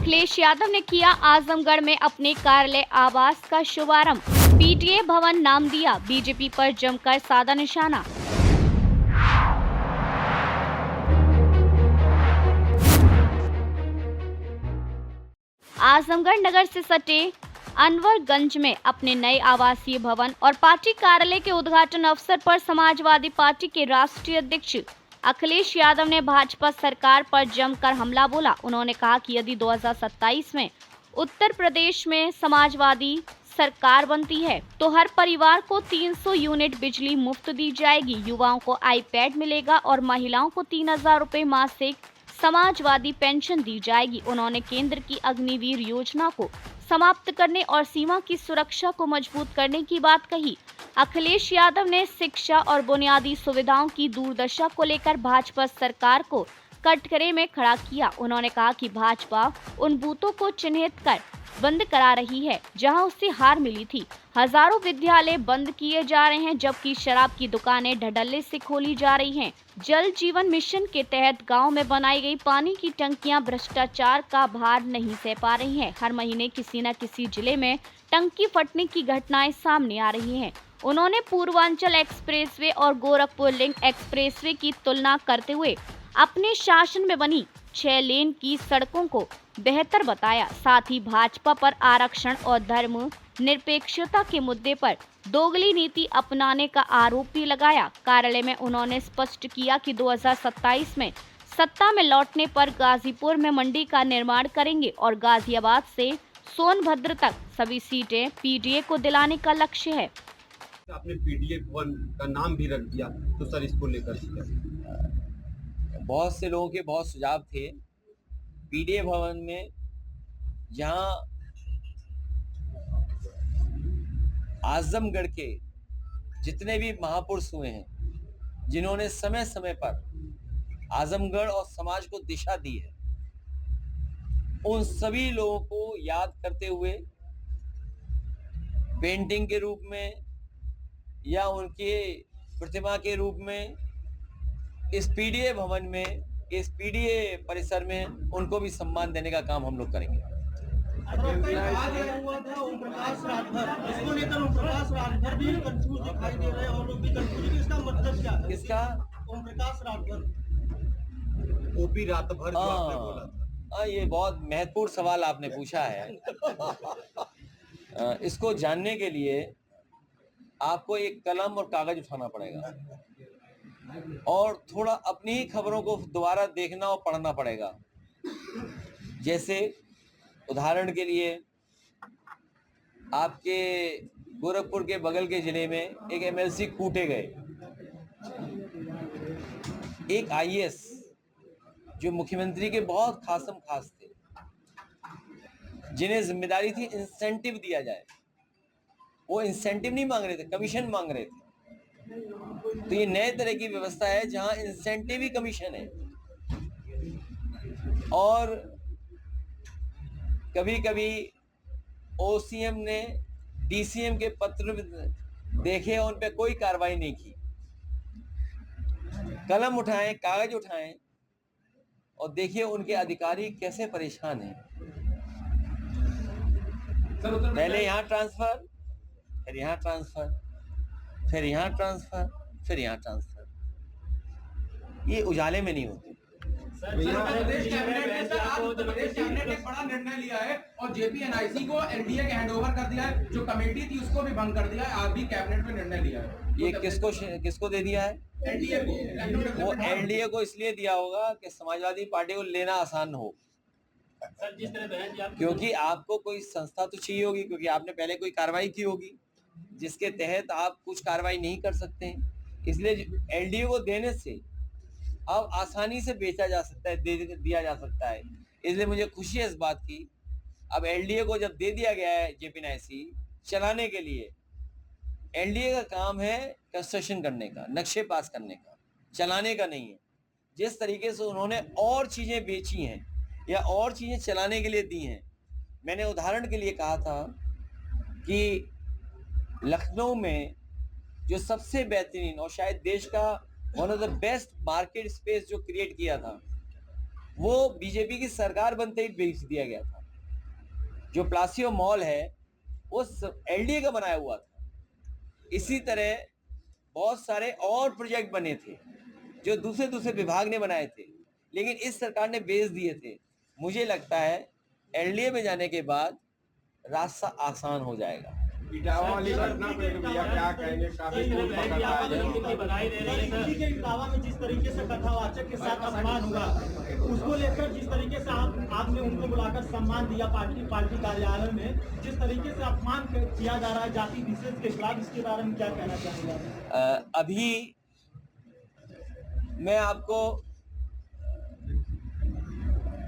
अखिलेश यादव ने किया आजमगढ़ में अपने कार्यालय आवास का शुभारंभ। पीटीए भवन नाम दिया, बीजेपी पर जमकर साधा निशाना। आजमगढ़ नगर से सटे अनवरगंज में अपने नए आवासीय भवन और पार्टी कार्यालय के उद्घाटन अवसर पर समाजवादी पार्टी के राष्ट्रीय अध्यक्ष अखिलेश यादव ने भाजपा सरकार पर जमकर हमला बोला। उन्होंने कहा कि यदि 2027 में उत्तर प्रदेश में समाजवादी सरकार बनती है तो हर परिवार को 300 यूनिट बिजली मुफ्त दी जाएगी, युवाओं को आईपैड मिलेगा और महिलाओं को 3000 रुपए मासिक समाजवादी पेंशन दी जाएगी। उन्होंने केंद्र की अग्निवीर योजना को समाप्त करने और सीमा की सुरक्षा को मजबूत करने की बात कही। अखिलेश यादव ने शिक्षा और बुनियादी सुविधाओं की दुर्दशा को लेकर भाजपा सरकार को कटघरे में खड़ा किया। उन्होंने कहा कि भाजपा उन बूथों को चिन्हित कर बंद करा रही है जहां उसे हार मिली थी। हजारों विद्यालय बंद किए जा रहे हैं, जबकि शराब की दुकानें ढडल्ले से खोली जा रही हैं। जल जीवन मिशन के तहत गांव में बनाई गई पानी की टंकियां भ्रष्टाचार का भार नहीं सह पा रही हैं। हर महीने किसी न किसी जिले में टंकी फटने की घटनाएं सामने आ रही हैं। उन्होंने पूर्वांचल एक्सप्रेसवे और गोरखपुर लिंक एक्सप्रेसवे की तुलना करते हुए अपने शासन में बनी 6 लेन की सड़कों को बेहतर बताया। साथ ही भाजपा पर आरक्षण और धर्म निरपेक्षता के मुद्दे पर दोगली नीति अपनाने का आरोप भी लगाया। कार्यालय में उन्होंने स्पष्ट किया कि 2027 में सत्ता में लौटने पर गाजीपुर में मंडी का निर्माण करेंगे और गाजियाबाद से सोनभद्र तक सभी सीटें पीडीए को दिलाने का लक्ष्य है। आपने पीडीए भवन का नाम भी रख दिया, तो सर इसको लेकर बहुत से लोगों के बहुत सुझाव थे। पीडीए भवन में जहां आजमगढ़ के जितने भी महापुरुष हुए हैं, जिन्होंने समय समय पर आजमगढ़ और समाज को दिशा दी है, उन सभी लोगों को याद करते हुए पेंटिंग के रूप में या उनके प्रतिमा के रूप में इस पीडीए भवन में, इस पीडीए परिसर में उनको भी सम्मान देने का काम हम लोग करेंगे। किसका? ओम प्रकाश राठौर, ओपी रातभर जो आपने बोला था। ये बहुत महत्वपूर्ण सवाल आपने पूछा है। इसको जानने के लिए आपको एक कलम और कागज उठाना पड़ेगा और थोड़ा अपनी ही खबरों को दोबारा देखना और पढ़ना पड़ेगा। जैसे उदाहरण के लिए आपके गोरखपुर के बगल के जिले में एक एमएलसी कूटे गए, एक आईएएस जो मुख्यमंत्री के बहुत खासम खास थे, जिन्हें जिम्मेदारी थी इंसेंटिव दिया जाए, वो इंसेंटिव नहीं मांग रहे थे, कमीशन मांग रहे थे। तो ये नए तरह की व्यवस्था है जहां इंसेंटिव ही कमीशन है। और कभी कभी ओसीएम ने डीसीएम के पत्र देखे और उन पर कोई कार्रवाई नहीं की। कलम उठाएं, कागज उठाएं और देखिए उनके अधिकारी कैसे परेशान हैं। पहले यहाँ ट्रांसफर, फिर यहाँ ट्रांसफर, फिर यहाँ ट्रांसफर, फिर यहाँ ट्रांसफर। ये उजाले में नहीं होते। प्रदेश कैबिनेट ने एक बड़ा निर्णय लिया है और जेपीएनआईसी को एनडीए के हैंडओवर कर दिया है। जो कमेटी थी उसको भी भंग कर दिया है। आज भी कैबिनेट में निर्णय लिया है। ये किसको दे दिया है? एनडीए को। वो एनडीए को इसलिए दिया होगा कि समाजवादी पार्टी को लेना आसान हो। सर, जिस तरह बहन जी आप, क्योंकि आपको कोई संस्था तो चाहिए होगी, क्योंकि आपने पहले कोई कार्रवाई की होगी जिसके तहत आप कुछ कार्रवाई नहीं कर सकते हैं। इसलिए एलडीए को देने से अब आसानी से बेचा जा सकता है, दिया जा सकता है। इसलिए मुझे खुशी है इस बात की। अब एलडीए को जब दे दिया गया है जेपीएनआईसी चलाने के लिए, एलडीए का काम है कंस्ट्रक्शन करने का, नक्शे पास करने का, चलाने का नहीं है। जिस तरीके से उन्होंने और चीजें बेची हैं या और चीजें चलाने के लिए दी हैं, मैंने उदाहरण के लिए कहा था कि लखनऊ में जो सबसे बेहतरीन और शायद देश का one of the best market space जो क्रिएट किया था, वो बीजेपी की सरकार बनते ही बेच दिया गया था। जो प्लासियो मॉल है वो एलडीए का बनाया हुआ था। इसी तरह बहुत सारे और प्रोजेक्ट बने थे जो दूसरे दूसरे विभाग ने बनाए थे, लेकिन इस सरकार ने बेच दिए थे। मुझे लगता है एलडीए में जाने के बाद रास्ता आसान हो जाएगा। इटावा वाली घटना पे भैया क्या कहेंगे? काफी दूर पकड़ आए हैं। बधाई दे रहे हैं सर। इसी के इटावा में जिस तरीके से कथावाचक के साथ अपमान हुआ, उसको लेकर जिस तरीके से आपने उनको बुलाकर सम्मान दिया पार्टी कार्यालय में, जिस तरीके से अपमान किया जा रहा है जाति विशेष के खिलाफ, इसके बारे में क्या कहना चाहेंगे? अभी मैं आपको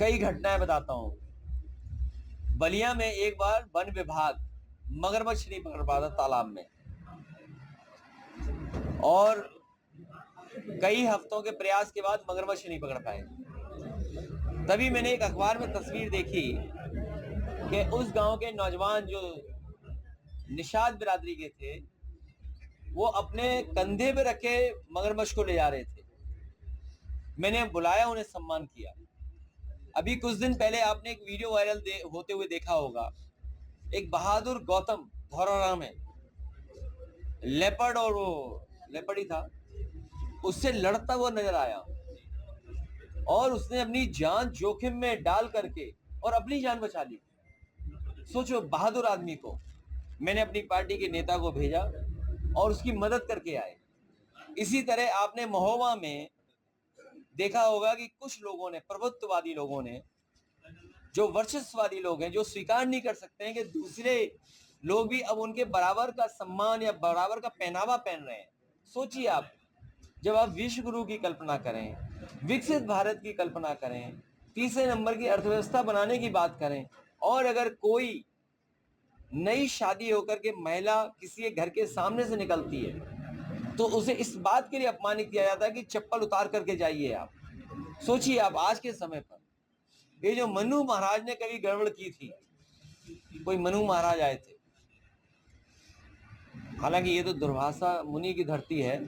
कई घटनाएं बताता हूं। बलिया में एक बार वन विभाग मगरमच्छ नहीं पकड़ पाता तालाब में, और कई हफ्तों के प्रयास के बाद मगरमच्छ नहीं पकड़ पाए। तभी मैंने एक अखबार में तस्वीर देखी कि उस गांव के नौजवान जो निषाद बिरादरी के थे, वो अपने कंधे पे रखे मगरमच्छ को ले जा रहे थे। मैंने बुलाया, उन्हें सम्मान किया। अभी कुछ दिन पहले आपने एक वीडियो वायरल होते हुए देखा होगा। एक बहादुर गौतम धौरारा में लेपर्ड, और वो लेपर्ड ही था, उससे लड़ता हुआ नजर आया और उसने अपनी जान जोखिम में डाल करके और अपनी जान बचा ली। सोचो, बहादुर आदमी को मैंने अपनी पार्टी के नेता को भेजा और उसकी मदद करके आए। इसी तरह आपने महोबा में देखा होगा कि कुछ लोगों ने, प्रभुत्ववादी लोगों ने, जो वर्चस्ववादी लोग हैं, जो स्वीकार नहीं कर सकते हैं कि दूसरे लोग भी अब उनके बराबर का सम्मान या बराबर का पहनावा पहन रहे हैं। सोचिए आप, जब आप विश्व गुरु की कल्पना करें, विकसित भारत की कल्पना करें, तीसरे नंबर की अर्थव्यवस्था बनाने की बात करें, और अगर कोई नई शादी होकर के महिला किसी के घर के सामने से निकलती है तो उसे इस बात के लिए अपमानित किया जाता है कि चप्पल उतार करके जाइए आप। सोचिए आप, आज के समय पर ये जो मनु महाराज ने कभी गड़बड़ की थी, कोई मनु महाराज आए थे, हालांकि ये तो दुर्वासा मुनि की धरती है,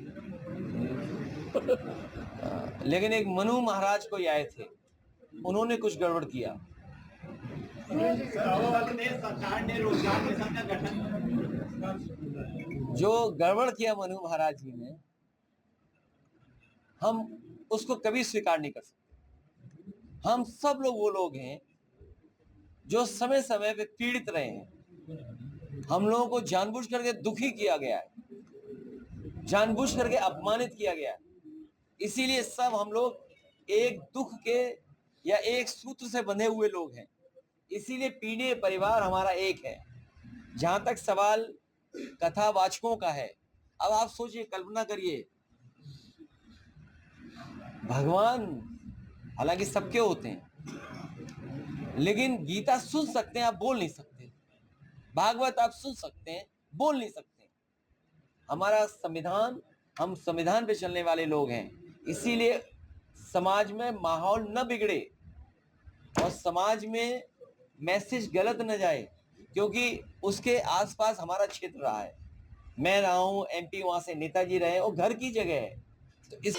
लेकिन एक मनु महाराज कोई आए थे, उन्होंने कुछ गड़बड़ किया। सरकार ने रोजगार मिशन का गठन, जो गड़बड़ किया मनु महाराज जी ने, हम उसको कभी स्वीकार नहीं कर सकते। हम सब लोग वो लोग हैं जो समय समय पे पीड़ित रहे हैं। हम लोगों को जानबूझ करके दुखी किया गया है, जानबूझ करके अपमानित किया गया है। इसीलिए सब हम लोग एक दुख के या एक सूत्र से बंधे हुए लोग हैं। इसीलिए पीढ़ी परिवार हमारा एक है। जहां तक सवाल कथावाचकों का है, अब आप सोचिए, कल्पना करिए, भगवान हालांकि सबके होते हैं, लेकिन गीता सुन सकते हैं, आप बोल नहीं सकते। भागवत आप सुन सकते हैं, बोल नहीं सकते। हमारा संविधान, हम संविधान पे चलने वाले लोग हैं। इसीलिए समाज में माहौल न बिगड़े और समाज में मैसेज गलत न जाए, क्योंकि उसके आसपास हमारा क्षेत्र रहा है। मैं रहा हूं एमपी, वहां से नेताजी रहे, और घर की जगह है। तो इस